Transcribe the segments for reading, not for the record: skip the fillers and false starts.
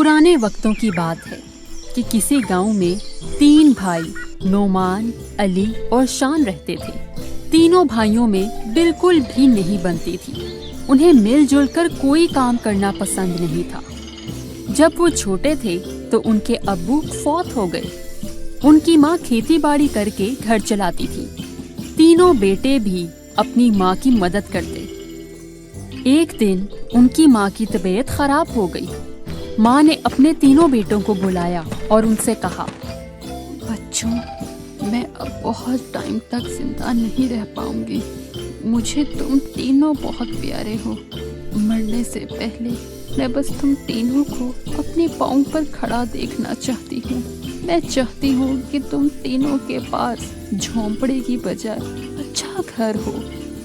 पुराने वक्तों की बात है कि किसी गांव में 3 भाई नोमान, अली और शान रहते थे। तीनों भाइयों में बिल्कुल भी नहीं बनती थी। उन्हें मिलजुल कर कोई काम करना पसंद नहीं था। जब वो छोटे थे तो उनके अब्बू फौत हो गए। उनकी माँ खेती बाड़ी करके घर चलाती थी। तीनों बेटे भी अपनी माँ की मदद करते। एक दिन उनकी माँ की तबीयत खराब हो गई। माँ ने अपने तीनों बेटों को बुलाया और उनसे कहा, बच्चों, मैं अब बहुत टाइम तक जिंदा नहीं रह पाऊंगी। मुझे तुम तीनों बहुत प्यारे हो। मरने से पहले मैं बस तुम तीनों को अपने पाँव पर खड़ा देखना चाहती हूँ। मैं चाहती हूँ कि तुम तीनों के पास झोंपड़े की बजाय अच्छा घर हो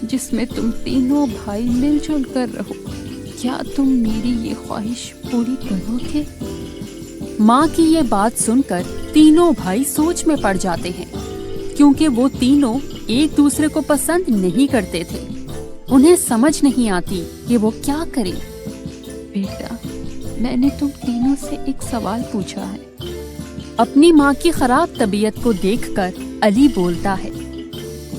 जिसमें तुम तीनों भाई मिलजुल कर रहो। क्या तुम मेरी ये ख्वाहिश पूरी करोगे? माँ की ये बात सुनकर तीनों भाई सोच में पड़ जाते हैं, क्योंकि वो तीनों एक दूसरे को पसंद नहीं करते थे। उन्हें समझ नहीं आती कि वो क्या करें। बेटा, मैंने तुम तीनों से एक सवाल पूछा है। अपनी माँ की खराब तबीयत को देखकर अली बोलता है,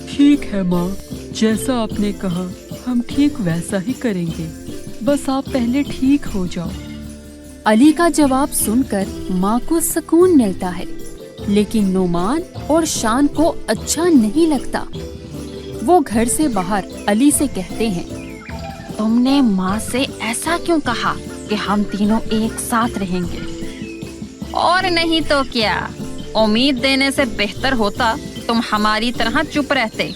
ठीक है माँ, जैसा आपने कहा हम ठीक वैसा ही करेंगे। बस आप पहले ठीक हो जाओ। अली का जवाब सुनकर माँ को सुकून मिलता है, लेकिन नोमान और शान को अच्छा नहीं लगता। वो घर से बाहर अली से कहते हैं, तुमने माँ से ऐसा क्यों कहा कि हम तीनों एक साथ रहेंगे? और नहीं तो क्या, उम्मीद देने से बेहतर होता तुम हमारी तरह चुप रहते।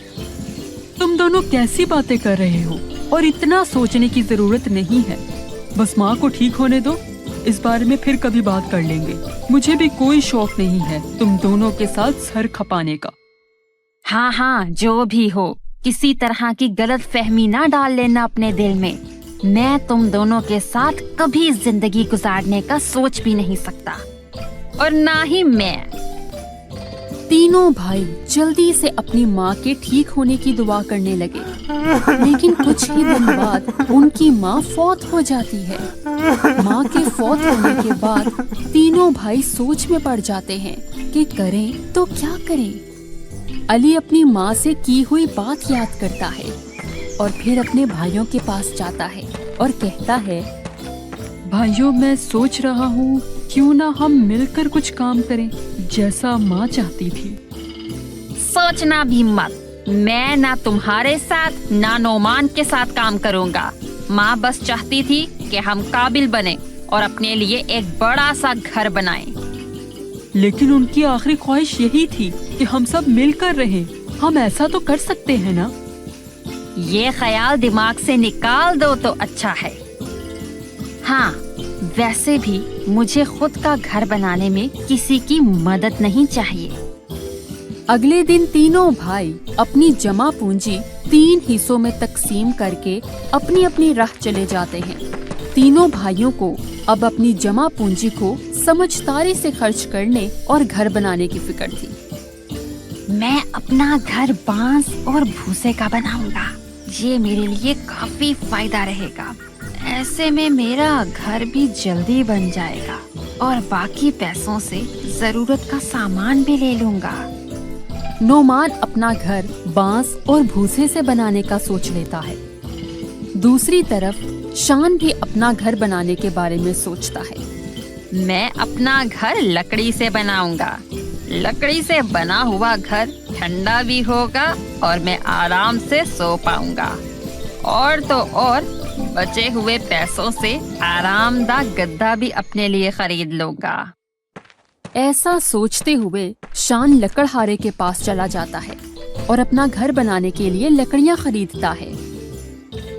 तुम दोनों कैसी बातें कर रहे हो? और इतना सोचने की जरूरत नहीं है। बस माँ को ठीक होने दो, इस बारे में फिर कभी बात कर लेंगे। मुझे भी कोई शौक नहीं है तुम दोनों के साथ सर खपाने का। हाँ हाँ, जो भी हो, किसी तरह की गलत फहमी ना डाल लेना अपने दिल में। मैं तुम दोनों के साथ कभी जिंदगी गुजारने का सोच भी नहीं सकता, और ना ही मैं। तीनों भाई जल्दी से अपनी माँ के ठीक होने की दुआ करने लगे, लेकिन कुछ ही दिन बाद उनकी माँ फौत हो जाती है। माँ के फौत होने के बाद तीनों भाई सोच में पड़ जाते हैं कि करें तो क्या करें। अली अपनी माँ से की हुई बात याद करता है और फिर अपने भाइयों के पास जाता है और कहता है, भाइयों, मैं सोच रहा हूँ क्यों ना हम मिलकर कुछ काम करें जैसा माँ चाहती थी। सोचना भी मत, मैं ना तुम्हारे साथ ना नोमान के साथ काम करूँगा। माँ बस चाहती थी कि हम काबिल बने और अपने लिए एक बड़ा सा घर बनाएं। लेकिन उनकी आखिरी ख्वाहिश यही थी कि हम सब मिलकर रहें। हम ऐसा तो कर सकते हैं ना? ये ख्याल दिमाग से निकाल दो तो अच्छा है। हाँ, वैसे भी मुझे खुद का घर बनाने में किसी की मदद नहीं चाहिए। अगले दिन तीनों भाई अपनी जमा पूंजी 3 हिस्सों में तकसीम करके अपनी अपनी राह चले जाते हैं। तीनों भाइयों को अब अपनी जमा पूंजी को समझदारी से खर्च करने और घर बनाने की फिक्र थी। मैं अपना घर बांस और भूसे का बनाऊंगा। ये मेरे लिए काफी फायदा रहेगा। ऐसे में मेरा घर भी जल्दी बन जाएगा और बाकी पैसों से जरूरत का सामान भी ले लूंगा। नोमान अपना घर बांस और भूसे से बनाने का सोच लेता है। दूसरी तरफ शान भी अपना घर बनाने के बारे में सोचता है। मैं अपना घर लकड़ी से बनाऊंगा। लकड़ी से बना हुआ घर ठंडा भी होगा और मैं आराम से सो पाऊंगा। और तो और बचे हुए पैसों से आरामदायक गद्दा भी अपने लिए खरीद लूंगा। ऐसा सोचते हुए शान लकड़हारे के पास चला जाता है और अपना घर बनाने के लिए लकड़ियां खरीदता है।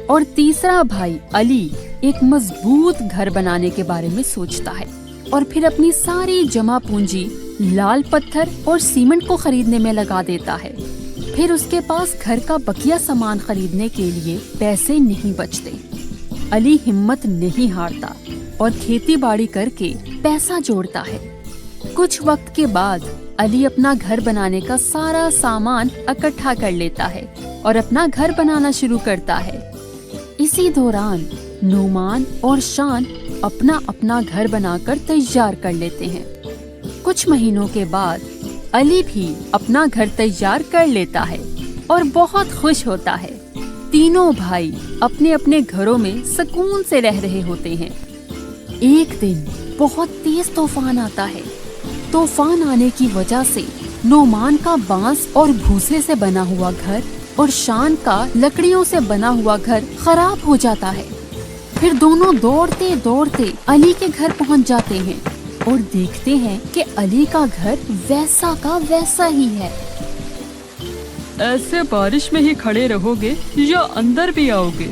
और तीसरा भाई अली एक मजबूत घर बनाने के बारे में सोचता है और फिर अपनी सारी जमा पूंजी लाल पत्थर और सीमेंट को खरीदने में लगा देता है। फिर उसके पास घर का बकिया सामान खरीदने के लिए पैसे नहीं बचते। अली हिम्मत नहीं हारता और खेती बाड़ी करके पैसा जोड़ता है। कुछ वक्त के बाद अली अपना घर बनाने का सारा सामान इकट्ठा कर लेता है और अपना घर बनाना शुरू करता है। इसी दौरान नोमान और शान अपना अपना घर बनाकर तैयार कर लेते हैं। कुछ महीनों के बाद अली भी अपना घर तैयार कर लेता है और बहुत खुश होता है। तीनों भाई अपने अपने घरों में सुकून से रह रहे होते हैं। एक दिन बहुत तेज तूफान आता है। तूफान आने की वजह से नोमान का बांस और भूसे से बना हुआ घर और शान का लकड़ियों से बना हुआ घर खराब हो जाता है। फिर दोनों दौड़ते दौड़ते अली के घर पहुंच जाते हैं और देखते हैं कि अली का घर वैसा का वैसा ही है। ऐसे बारिश में ही खड़े रहोगे या अंदर भी आओगे?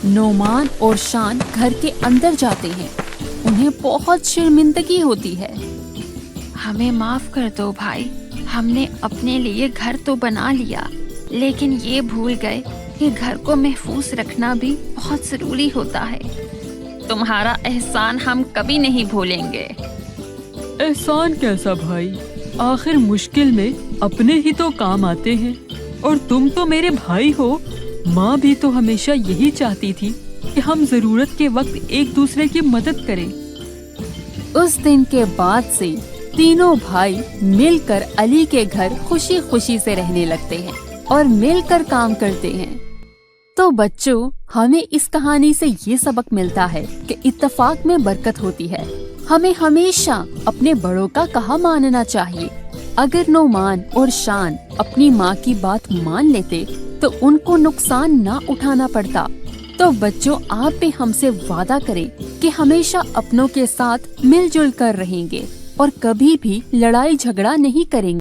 नोमान और शान घर के अंदर जाते हैं। उन्हें बहुत शर्मिंदगी होती है। हमें माफ कर दो भाई, हमने अपने लिए घर तो बना लिया, लेकिन ये भूल गए कि घर को महफूज रखना भी बहुत जरूरी होता है। तुम्हारा एहसान हम कभी नहीं भूलेंगे। एहसान कैसा भाई? आखिर मुश्किल में अपने ही तो काम आते हैं, और तुम तो मेरे भाई हो। माँ भी तो हमेशा यही चाहती थी कि हम जरूरत के वक्त एक दूसरे की मदद करें। उस दिन के बाद से तीनों भाई मिलकर अली के घर खुशी खुशी से रहने लगते हैं और मिलकर काम करते हैं। तो बच्चों, हमें इस कहानी से ये सबक मिलता है कि इत्तेफाक में बरकत होती है। हमें हमेशा अपने बड़ों का कहा मानना चाहिए। अगर नोमान और शान अपनी माँ की बात मान लेते तो उनको नुकसान ना उठाना पड़ता। तो बच्चों, आप भी हमसे वादा करें कि हमेशा अपनों के साथ मिलजुल कर रहेंगे और कभी भी लड़ाई झगड़ा नहीं करेंगे।